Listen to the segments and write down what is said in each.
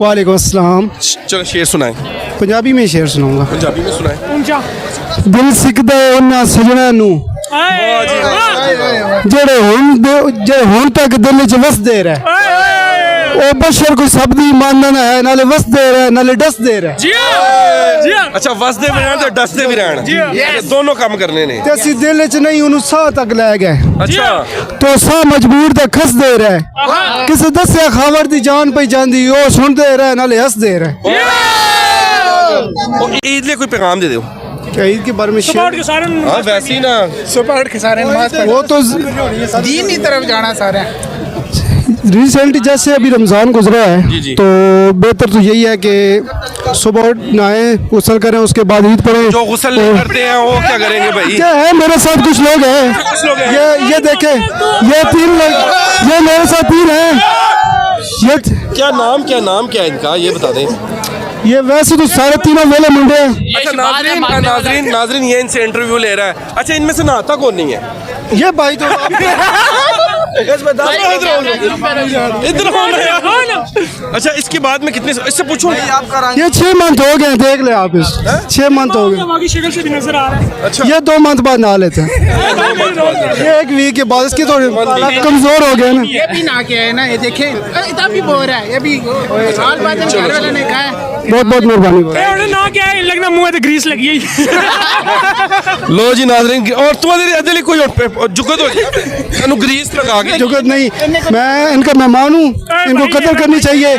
वालेकुम अस्सलाम। चलो शेर सुनाए। पंजाबी में शेर सुनाऊंगा। पंजाबी में सुनाए। दिल सिकदा उन्हां सजना नू ਜਿਹੜੇ ਹੁਣ ਤੱਕ ਦਿਲ ਚ ਵਸਦੇ ਰਹਿ ਉਹ ਬਸ਼ਰ ਕੋਈ ਸਭ ਦੀ ਮੰਨਣਾ ਹੈ ਨਾਲੇ ਵਸਦੇ ਰਹਿ ਨਾਲੇ ਡਸਦੇ ਰਹਿ जी अच्छा वसदे भी रहन ते डसदे भी रहन ये दोनों काम करने ने ਤੇ ਅਸੀਂ ਦਿਲ ਚ ਨਹੀਂ ਉਹਨੂੰ ਸਾਹ ਤੱਕ ਲੈ ਗਏ अच्छा ਤੋ ਸਾਹ ਮਜਬੂਰ ਤੇ ਖਸਦੇ ਰਹਿ ਕਿਸੇ ਦੱਸਿਆ ਖਬਰ ਦੀ ਜਾਨ ਪਈ ਜਾਂਦੀ ਉਹ ਸੁਣਦੇ ਰਹਿ ਨਾਲੇ ਹੱਸਦੇ ਰਹਿ और ईद लिए कोई पैगाम दे दो। ईद के बारे में शेर हाँ वैसे ही ना सुबह उठ के सारे नमाज पढ़ो। वो तो दीन की तरफ जाना सारे। रिसेंट जैसे अभी रमज़ान गुजरा है जी, जी। तो बेहतर तो यही है कि सुबह नहाए गुसल करें उसके बाद ईद पढ़ें। जो गुस्ल नहीं करते हैं वो क्या करेंगे भाई? क्या है मेरे साथ कुछ लोग हैं ये देखें ये तीन लोग ये मेरे साथ तीन हैं ये क्या नाम क्या है इनका ये बता दें। ये वैसे तो सारे तीनों मेले मुंडे हैं। अच्छा नाजरीन ये इनसे इंटरव्यू ले रहा है। अच्छा इनमें से नहाता कौन नहीं है? ये भाई तो इधर अच्छा इसके बाद में कितने इससे पूछो ये 6 मंथ हो गए देख ले आप इस 6 मंथ हो गए शक्ल से भी नजर आ रहा है। अच्छा ये 2 मंथ बाद नहा लेते हैं ये 1 वीक के बाद इसकी थोड़ी कमजोर हो गए ना। ये भी ना के है ना ये देखें इतना भी बोर है ये भी साल बाद घर वाले ने कहा है। बहुत बहुत मेहरबानी ਉਹਨੇ ਨਾ ਕਿਹਾ ਹੈ लगना मुंह ਤੇ ग्रीस लगी है। लो जी नाजरीन और तुम्हारे अदली कोई जुगत हो जाए ग्रीस लगा के जुगत नहीं मैं इनका मेहमान हूँ इनको कदर करनी चाहिए।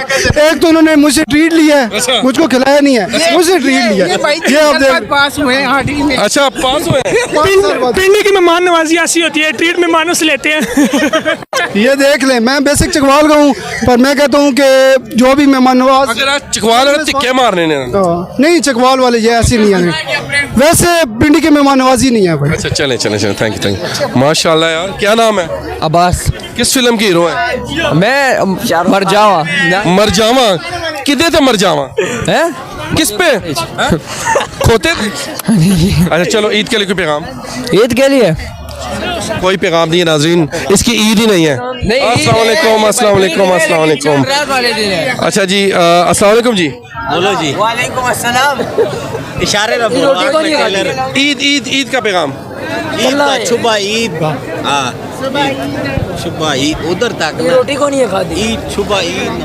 एक तो उन्होंने मुझसे ट्रीट लिया है मुझको खिलाया नहीं है मुझसे ट्रीट लिया ये भाई ये आप देख पास हुए हैं हाँ टीम में। अच्छा पास हुए हैं। पिंडी की मेहमान नवाजी ऐसी होती है ट्रीट मेहमानों से लेते हैं। ये देख लें मैं बेसिक चकवाल का हूँ पर मैं कहता हूँ कि जो भी मेहमान नवाज अगर आज चिकवाल है चिक्के मारने ने नहीं चकवाल वाले ये ऐसे नहीं है वैसे पिंडी के मेहमान नवाजी नहीं है भाई। अच्छा चले थैंक यू माशाल्लाह यार क्या नाम है? अब्बास। किस फिल्म के हीरो हैं? मैं मर जावा मरजावा किधे थे मरजावा है किस पे खोते थे? अच्छा चलो ईद के लिए कोई पैगाम? ईद के लिए कोई पैगाम नहीं है नाजरीन इसकी ईद ही नहीं है। अस्सलाम वालेकुम। अच्छा जी अस्सलाम वालेकुम जी। बोलो जी। वालेकुम अस्सलाम। इशारे ईद का पैगाम सुबह ईद हाँ सुबह ईद उधर तक रोटी को नहीं खाती ईद सुबह ईद